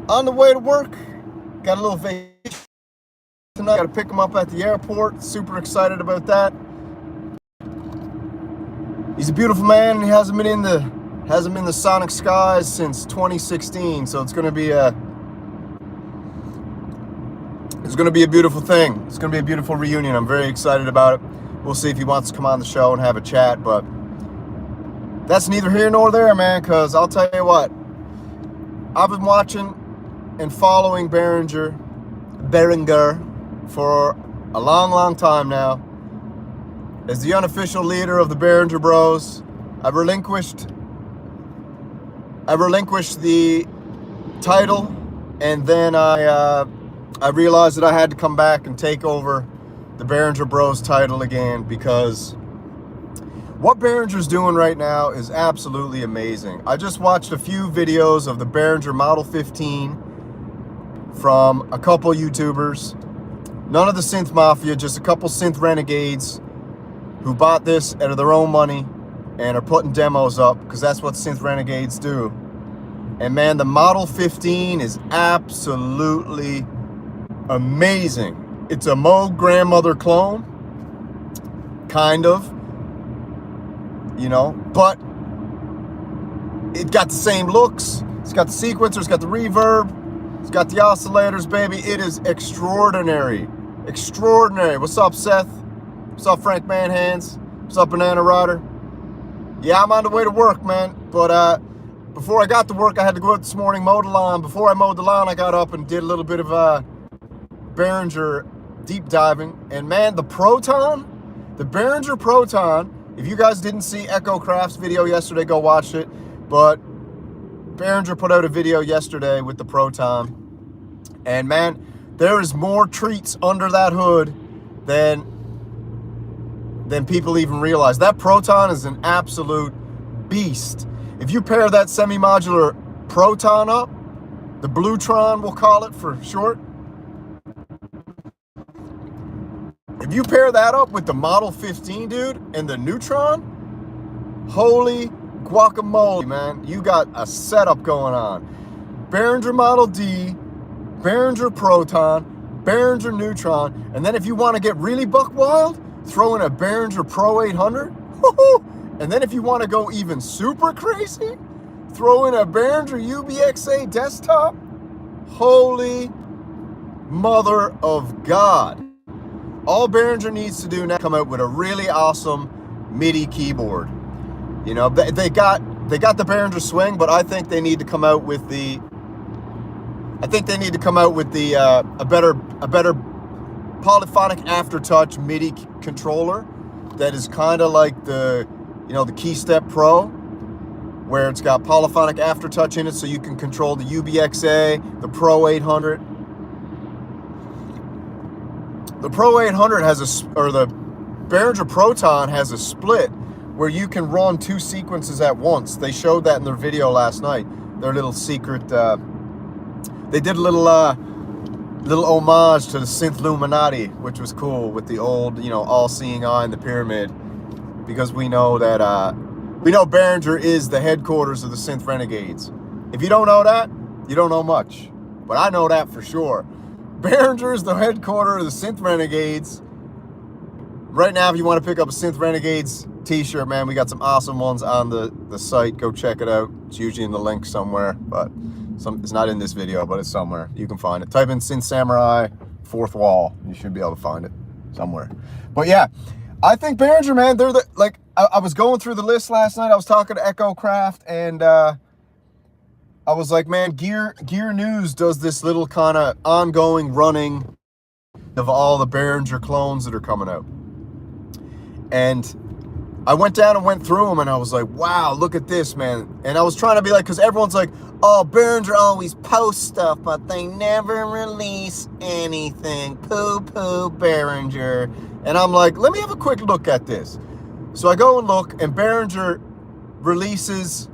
On the way to work, got a little vacation tonight. Got to pick him up at the airport. Super excited about that. He's a beautiful man, and he hasn't been in the sonic skies since 2016. So it's gonna be a beautiful thing. It's gonna be a beautiful reunion. I'm very excited about it. We'll see if he wants to come on the show and have a chat, but that's neither here nor there, man. Because I'll tell you what, I've been watching and following Behringer for a long time now. As the unofficial leader of the Behringer Bros, I've relinquished the title, and then I realized that I had to come back and take over the Behringer Bros title again, because what Behringer's doing right now is absolutely amazing. I just watched a few videos of the Behringer Model 15 from a couple YouTubers. None of the synth mafia, just a couple synth renegades who bought this out of their own money and are putting demos up, because that's what synth renegades do. And man, the Model 15 is absolutely amazing. It's a Moog grandmother clone, kind of, you know, but it got the same looks. It's got the sequencer, it's got the reverb, it's got the oscillators, baby. It is extraordinary. Extraordinary. What's up, Seth? What's up, Frank Manhands? What's up, Banana Rider? Yeah, I'm on the way to work, man. But before I got to work, I had to go out this morning, mow the lawn. Before I mowed the lawn, I got up and did a little bit of Behringer deep diving. And man, the Behringer Proton, if you guys didn't see Echo Craft's video yesterday, go watch it. But Behringer put out a video yesterday with the Proton. And man, there is more treats under that hood than people even realize. That Proton is an absolute beast. If you pair that semi-modular Proton up, the Bluetron we'll call it for short, if you pair that up with the Model 15, dude, and the Neutron, holy guacamole, man. You got a setup going on. Behringer Model D, Behringer Proton, Behringer Neutron, and then if you want to get really buck wild, throw in a Behringer Pro 800. And then if you want to go even super crazy, throw in a Behringer UBXA desktop. Holy mother of God. All Behringer needs to do now is come out with a really awesome MIDI keyboard. You know, they got the Behringer Swing, but I think they need to come out with a better polyphonic aftertouch MIDI controller that is kind of like the KeyStep Pro, where it's got polyphonic aftertouch in it, so you can control the UBXA, the Pro 800. The Pro 800 the Behringer Proton has a split where you can run two sequences at once. They showed that in their video last night. Their little secret, they did a little homage to the Synth Illuminati, which was cool, with the old, all-seeing eye in the pyramid, because we know that, Behringer is the headquarters of the Synth Renegades. If you don't know that, you don't know much. But I know that for sure. Behringer is the headquarters of the Synth Renegades. Right now, if you want to pick up a Synth Renegades t-shirt, man, we got some awesome ones on the site. Go check it out. It's usually in the link somewhere, but it's not in this video, but it's somewhere. You can find it. Type in Synth Samurai fourth wall. You should be able to find it somewhere. But yeah, I think Behringer, man, they're I was going through the list last night. I was talking to Echo Craft, and I was like, man, Gear News does this little kind of ongoing running of all the Behringer clones that are coming out. And I went down and went through them, and I was like, wow, look at this, man. And I was trying to be like, because everyone's like, oh, Behringer always posts stuff, but they never release anything. Poo-poo, Behringer. And I'm like, let me have a quick look at this. So I go and look, and Behringer releases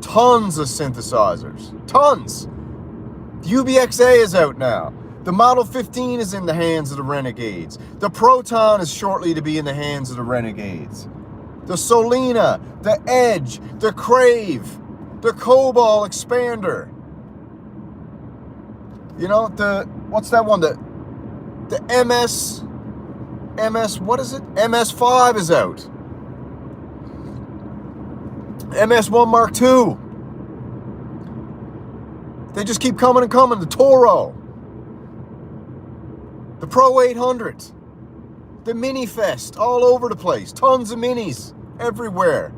tons of synthesizers. Tons. The UBXA is out now. The Model 15 is in the hands of the Renegades. The Proton is shortly to be in the hands of the Renegades. The Solina, the Edge, the Crave, the Cobalt Expander. You know, what's that one? The MS, what is it? MS5 is out. MS1 Mark II. They just keep coming and coming. The Toro. The Pro 800. The Mini Fest. All over the place. Tons of minis. Everywhere.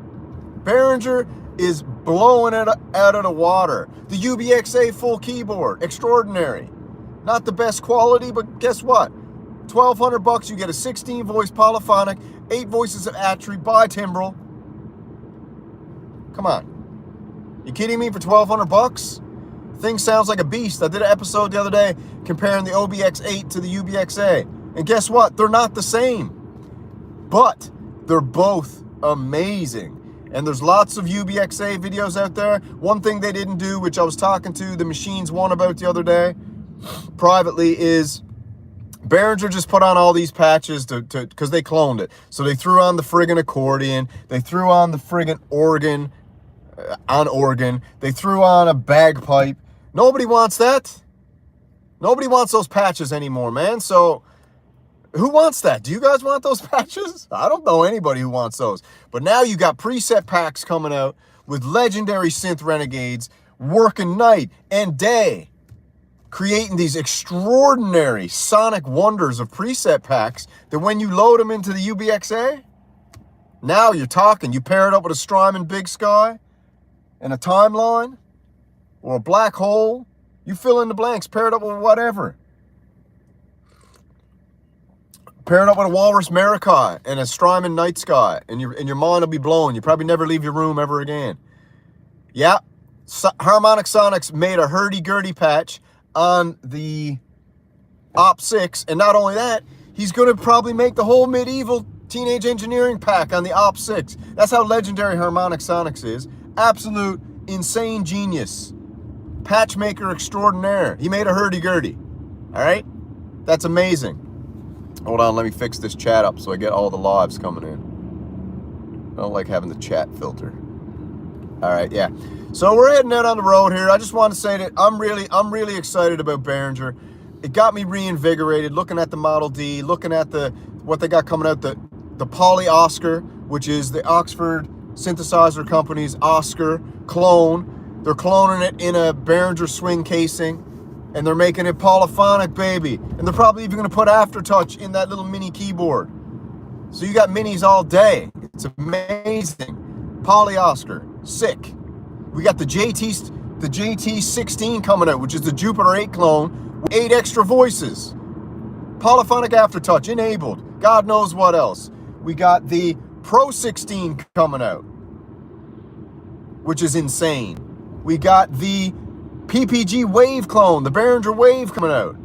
Behringer is blowing it out of the water. The UBXA full keyboard. Extraordinary. Not the best quality, but guess what? $1,200, you get a 16-voice polyphonic, 8 voices of Atri by Timbrel. Come on. You kidding me for $1,200? Thing sounds like a beast. I did an episode the other day comparing the OBX8 to the UBXA. And guess what? They're not the same. But they're both amazing. And there's lots of UBXA videos out there. One thing they didn't do, which I was talking to the Machines One about the other day, privately, is Behringer just put on all these patches because they cloned it. So they threw on the friggin' accordion. They threw on the friggin' organ, They threw on a bagpipe. Nobody wants that. Nobody wants those patches anymore, man. So who wants that? Do you guys want those patches? I don't know anybody who wants those. But now you got preset packs coming out with legendary synth renegades working night and day, creating these extraordinary sonic wonders of preset packs that when you load them into the UBXA, now you're talking. You pair it up with a Strymon Big Sky and a Timeline or a Black Hole. You fill in the blanks. Pair it up with whatever. Pair it up with a Walrus Marikai and a Strymon Night Sky, and your mind will be blown. You probably never leave your room ever again. Yeah, Harmonic Sonics made a hurdy-gurdy patch on the Op6, and not only that, he's going to probably make the whole medieval Teenage Engineering pack on the Op6. That's how legendary Harmonic Sonics is. Absolute insane genius. Patchmaker extraordinaire. He made a hurdy-gurdy. All right? That's amazing. Hold on, let me fix this chat up so I get all the lives coming in. I don't like having the chat filter. All right, yeah. So we're heading out on the road here. I just want to say that I'm really excited about Behringer. It got me reinvigorated looking at the Model D, looking at what they got coming out, the Poly Oscar, which is the Oxford synthesizer company's Oscar clone. They're cloning it in a Behringer swing casing, and they're making it polyphonic, baby. And they're probably even going to put Aftertouch in that little mini keyboard. So you got minis all day. It's amazing. Poly Oscar, sick. We got the JT16 coming out, which is the Jupiter 8 clone with 8 extra voices. Polyphonic Aftertouch enabled. God knows what else. We got the Pro 16 coming out, which is insane. We got the PPG Wave clone, the Behringer Wave coming out.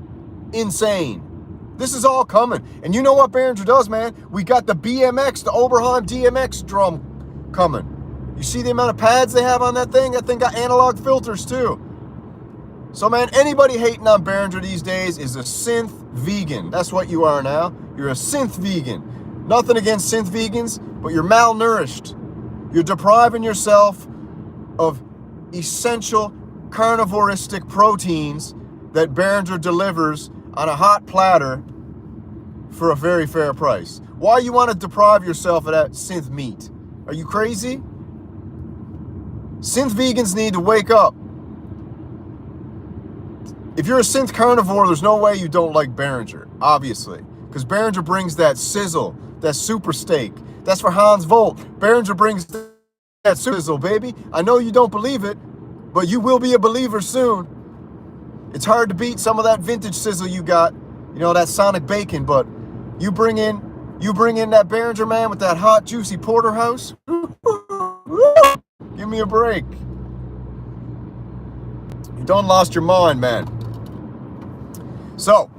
Insane. This is all coming. And you know what Behringer does, man? We got the BMX, the Oberheim DMX drum coming. You see the amount of pads they have on that thing? That thing got analog filters too. So man, anybody hating on Behringer these days is a synth vegan. That's what you are now. You're a synth vegan. Nothing against synth vegans, but you're malnourished. You're depriving yourself of essential carnivoristic proteins that Behringer delivers on a hot platter for a very fair price. Why you want to deprive yourself of that synth meat? Are you crazy? Synth vegans need to wake up. If you're a synth carnivore, there's no way you don't like Behringer, obviously. Because Behringer brings that sizzle, that super steak. That's for Hans Volt. Behringer brings that sizzle, baby. I know you don't believe it, but you will be a believer soon. It's hard to beat some of that vintage sizzle you got, you know, that Sonic Bacon, but you bring in that Behringer, man, with that hot, juicy porterhouse. Give me a break. You done lost your mind, man. So,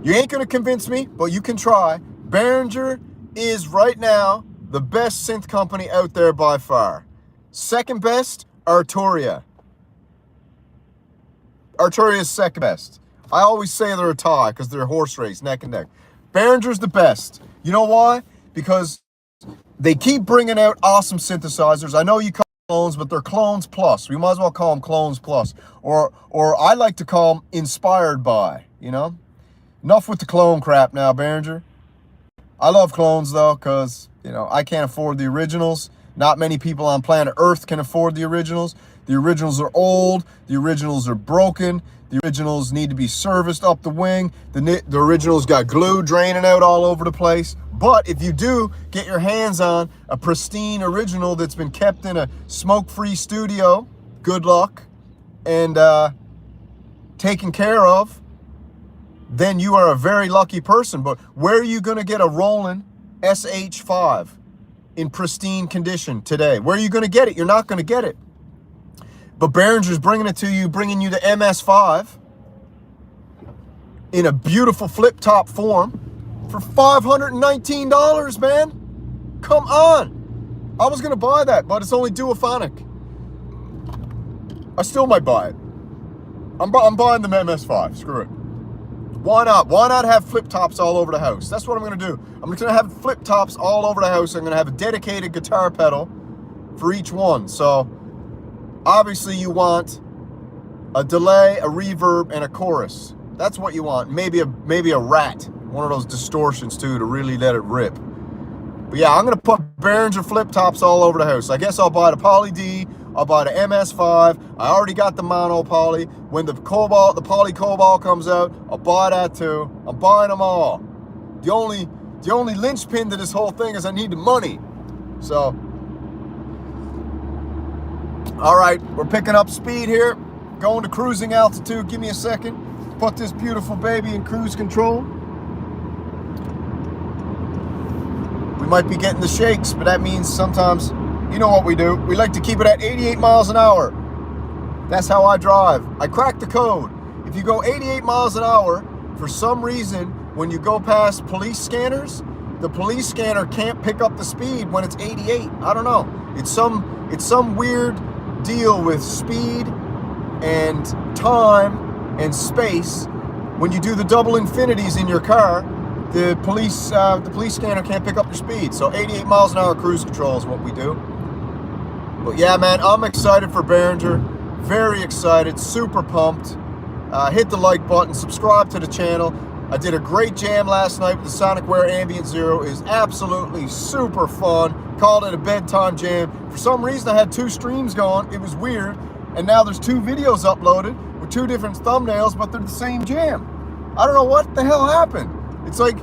you ain't gonna convince me, but you can try. Behringer is right now the best synth company out there by far. Second best, Arturia. Arturia is second best. I always say they're a tie because they're a horse race, neck and neck. Behringer's the best. You know why? Because they keep bringing out awesome synthesizers. I know you clones, but they're clones plus. We might as well call them clones plus. Or I like to call them inspired by, you know? Enough with the clone crap now, Behringer. I love clones, though, because, you know, I can't afford the originals. Not many people on planet Earth can afford the originals. The originals are old. The originals are broken. The originals need to be serviced up the wing. The originals got glue draining out all over the place. But if you do get your hands on a pristine original that's been kept in a smoke-free studio, good luck, and taken care of, then you are a very lucky person. But where are you going to get a Roland SH5 in pristine condition today? Where are you going to get it? You're not going to get it. But Behringer's bringing it to you, bringing you the MS5 in a beautiful flip-top form for $519, man. Come on. I was going to buy that, but it's only duophonic. I still might buy it. I'm buying the MS5. Screw it. Why not? Why not have flip-tops all over the house? That's what I'm going to do. I'm going to have flip-tops all over the house. I'm going to have a dedicated guitar pedal for each one. So obviously you want a delay, a reverb, and a chorus. That's what you want. Maybe a rat. One of those distortions too to really let it rip. But yeah, I'm going to put Behringer flip-tops all over the house. I guess I'll buy the Poly D. I'll buy the MS5. I already got the mono poly. When the poly cobalt comes out, I'll buy that too. I'm buying them all. The only linchpin to this whole thing is I need the money. So, all right, we're picking up speed here. Going to cruising altitude. Give me a second. Put this beautiful baby in cruise control. We might be getting the shakes, but that means sometimes, you know what we do. We like to keep it at 88 miles an hour. That's how I drive. I cracked the code. If you go 88 miles an hour, for some reason, when you go past police scanners, the police scanner can't pick up the speed when it's 88. I don't know. It's some weird deal with speed and time and space. When you do the double infinities in your car, the police scanner can't pick up your speed. So 88 miles an hour cruise control is what we do. But yeah, man, I'm excited for Behringer. Very excited, super pumped. Hit the like button, subscribe to the channel. I did a great jam last night with the Sonicware Ambient Zero. It is absolutely super fun. Called it a bedtime jam. For some reason, I had 2 streams going. It was weird. And now there's 2 videos uploaded with 2 different thumbnails, but they're the same jam. I don't know what the hell happened. It's like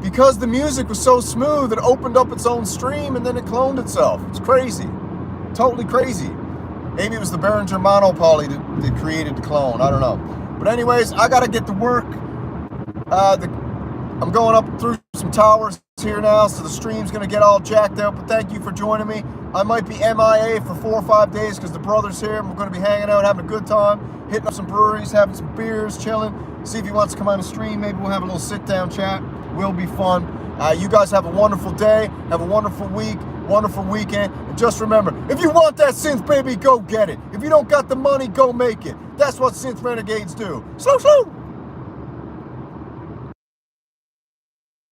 because the music was so smooth, it opened up its own stream and then it cloned itself. It's crazy. Totally crazy. Maybe it was the Behringer monopoly that created the clone. I don't know. But anyways, I got to get to work. I'm going up through some towers here now, so the stream's going to get all jacked out. But thank you for joining me. I might be MIA for 4 or 5 days because the brother's here and we're going to be hanging out, having a good time, hitting up some breweries, having some beers, chilling. See if he wants to come on the stream. Maybe we'll have a little sit-down chat. Will be fun. You guys have a wonderful day. Have a wonderful week. Wonderful weekend. And just remember, if you want that synth, baby, go get it. If you don't got the money, go make it. That's what synth renegades do. Slow.